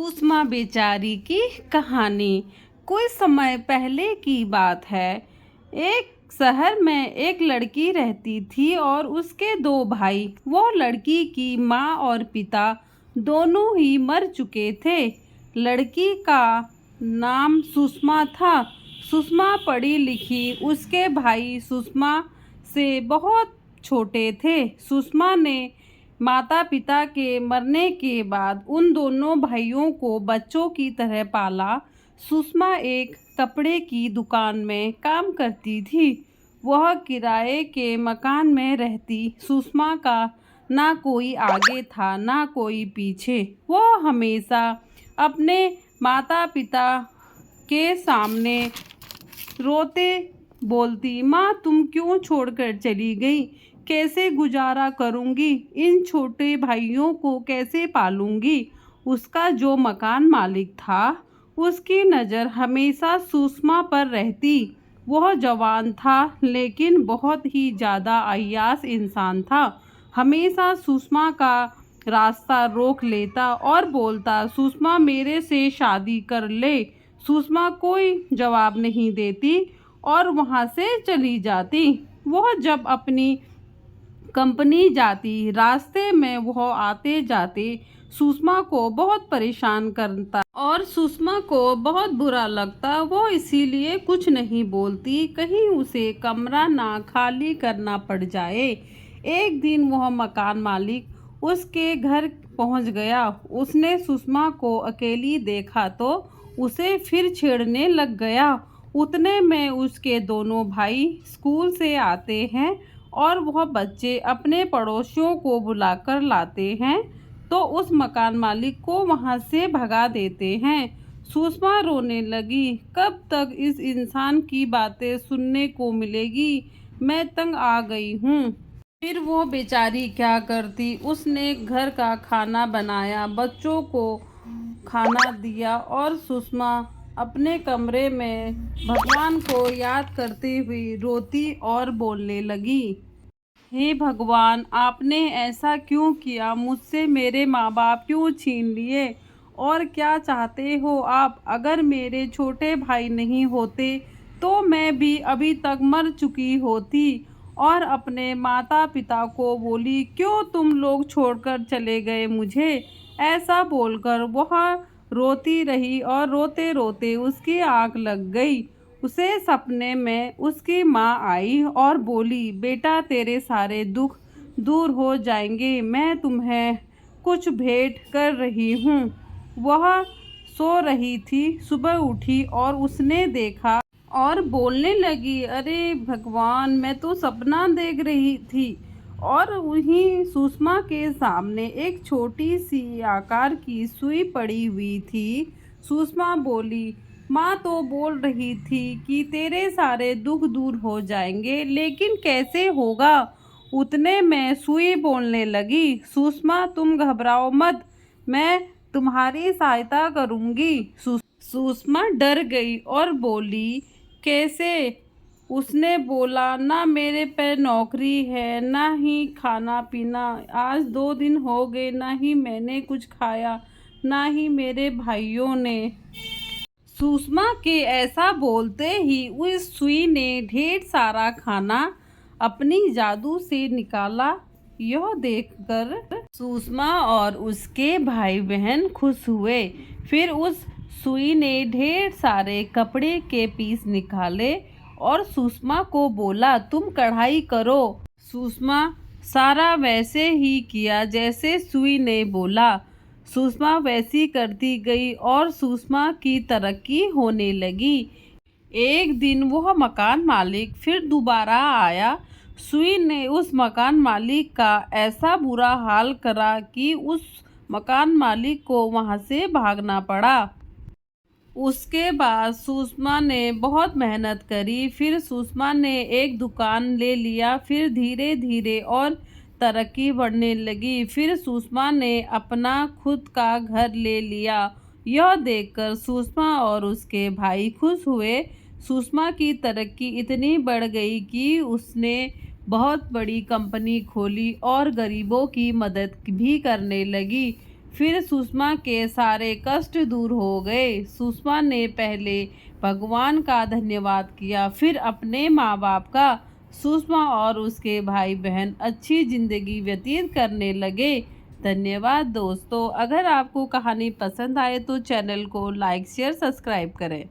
सुषमा बेचारी की कहानी। कुछ समय पहले की बात है। एक शहर में एक लड़की रहती थी और उसके दो भाई। वो लड़की की माँ और पिता दोनों ही मर चुके थे। लड़की का नाम सुषमा था। सुषमा पढ़ी लिखी, उसके भाई सुषमा से बहुत छोटे थे। सुषमा ने माता पिता के मरने के बाद उन दोनों भाइयों को बच्चों की तरह पाला। सुषमा एक कपड़े की दुकान में काम करती थी। वह किराए के मकान में रहती। सुषमा का ना कोई आगे था ना कोई पीछे। वह हमेशा अपने माता पिता के सामने रोते बोलती, माँ तुम क्यों छोड़कर चली गई? कैसे गुजारा करूँगी? इन छोटे भाइयों को कैसे पालूँगी? उसका जो मकान मालिक था उसकी नज़र हमेशा सुषमा पर रहती। वह जवान था लेकिन बहुत ही ज़्यादा अय्याश इंसान था। हमेशा सुषमा का रास्ता रोक लेता और बोलता, सुषमा मेरे से शादी कर ले। सुषमा कोई जवाब नहीं देती और वहाँ से चली जाती। वह जब अपनी कंपनी जाती, रास्ते में वह आते जाते सुषमा को बहुत परेशान करता और सुषमा को बहुत बुरा लगता। वो इसीलिए कुछ नहीं बोलती, कहीं उसे कमरा ना खाली करना पड़ जाए। एक दिन वह मकान मालिक उसके घर पहुंच गया। उसने सुषमा को अकेली देखा तो उसे फिर छेड़ने लग गया। उतने में उसके दोनों भाई स्कूल से आते हैं और वह बच्चे अपने पड़ोसियों को बुलाकर लाते हैं तो उस मकान मालिक को वहां से भगा देते हैं। सुषमा रोने लगी, कब तक इस इंसान की बातें सुनने को मिलेगी? मैं तंग आ गई हूँ। फिर वो बेचारी क्या करती? उसने घर का खाना बनाया, बच्चों को खाना दिया और सुषमा अपने कमरे में भगवान को याद करती हुई रोती और बोलने लगी, हे भगवान, आपने ऐसा क्यों किया मुझसे? मेरे माँ बाप क्यों छीन लिए? और क्या चाहते हो आप? अगर मेरे छोटे भाई नहीं होते तो मैं भी अभी तक मर चुकी होती। और अपने माता पिता को बोली, क्यों तुम लोग छोड़कर चले गए मुझे? ऐसा बोलकर वह रोती रही और रोते रोते उसकी आँख लग गई। उसे सपने में उसकी माँ आई और बोली, बेटा तेरे सारे दुख दूर हो जाएंगे, मैं तुम्हें कुछ भेंट कर रही हूँ। वह सो रही थी, सुबह उठी और उसने देखा और बोलने लगी, अरे भगवान, मैं तो सपना देख रही थी। और वहीं सुषमा के सामने एक छोटी सी आकार की सुई पड़ी हुई थी। सुषमा बोली, माँ तो बोल रही थी कि तेरे सारे दुख दूर हो जाएंगे, लेकिन कैसे होगा? उतने में सुई बोलने लगी, सुषमा तुम घबराओ मत, मैं तुम्हारी सहायता करूँगी। सुषमा डर गई और बोली, कैसे? उसने बोला, ना मेरे पे नौकरी है ना ही खाना पीना। आज 2 दिन हो गए, ना ही मैंने कुछ खाया ना ही मेरे भाइयों ने। सुषमा के ऐसा बोलते ही उस सुई ने ढेर सारा खाना अपनी जादू से निकाला। यह देखकर सुषमा और उसके भाई बहन खुश हुए। फिर उस सुई ने ढेर सारे कपड़े के पीस निकाले और सुषमा को बोला, तुम कढ़ाई करो। सुषमा सारा वैसे ही किया जैसे सुई ने बोला। सुषमा वैसी करती गई और सुषमा की तरक्की होने लगी। एक दिन वह मकान मालिक फिर दोबारा आया। सुई ने उस मकान मालिक का ऐसा बुरा हाल करा कि उस मकान मालिक को वहां से भागना पड़ा। उसके बाद सुषमा ने बहुत मेहनत करी। फिर सुषमा ने एक दुकान ले लिया। फिर धीरे धीरे और तरक्की बढ़ने लगी। फिर सुषमा ने अपना खुद का घर ले लिया। यह देखकर सुषमा और उसके भाई खुश हुए। सुषमा की तरक्की इतनी बढ़ गई कि उसने बहुत बड़ी कंपनी खोली और गरीबों की मदद भी करने लगी। फिर सुषमा के सारे कष्ट दूर हो गए। सुषमा ने पहले भगवान का धन्यवाद किया, फिर अपने माँ बाप का। सुषमा और उसके भाई बहन अच्छी जिंदगी व्यतीत करने लगे। धन्यवाद दोस्तों। अगर आपको कहानी पसंद आए तो चैनल को लाइक शेयर सब्सक्राइब करें।